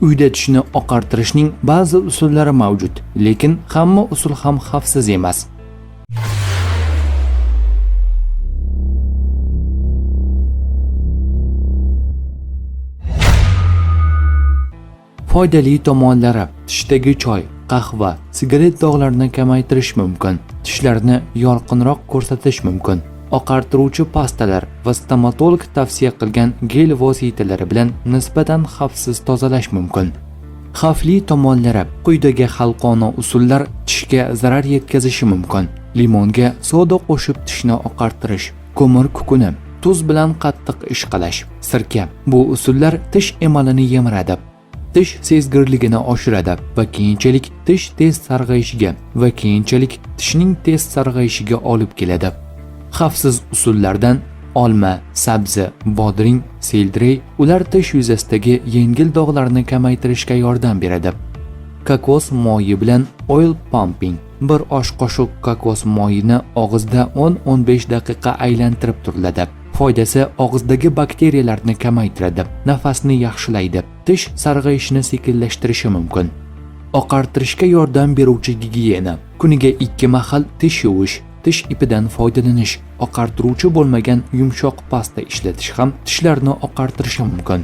Uyda tishni oqartirishning ba'zi usullari mavjud, lekin hamma usul ham xavfsiz emas. Foydali tomonlari: tishdagi choy, qahva, sigaret dog'larini kamaytirish mumkin, tishlarni yorqinroq ko'rsatish mumkin. Oqartiruvchi pastalar va stomatolog tavsiya qilgan gel vositalari bilan nisbatan xavfsiz tozalash mumkin. Xavfli tomonlari: quyidagi xalqona usullar tishga zarar yetkazishi mumkin. Limonga soda qo'shib tishni oqartirish, ko'mir kukuni, tuz bilan qattiq ishqalash, sirka. Bu usullar tish emalini yemiradi, tish sezgirligini oshiradi va keyinchalik tishning tez sarg'ayishiga olib keladi. Xavfsiz usullardan olma, sabzi, bodring, selderey, ular tish yuzasidagi yengil dog'larni kamaytirishga yordam beradi. Kokos moyi bilan oil pumping. Bir osh qoshiq kokos moyini og'izda 10-15 daqiqa aylantirib turiladi. Foydasi: og'izdagi bakteriyalarni kamaytiradi, nafasni yaxshilaydi, tish sarg'ayishini sekinlashtirishi mumkin. Oqartirishga yordam beruvchi gigiyena. Kuniga 2 mahal tish yuvish, tish ipidan foydalanish, oqartiruvchi bo'lmagan yumshoq pasta ishlatish ham tishlarni oqartirishi mumkin.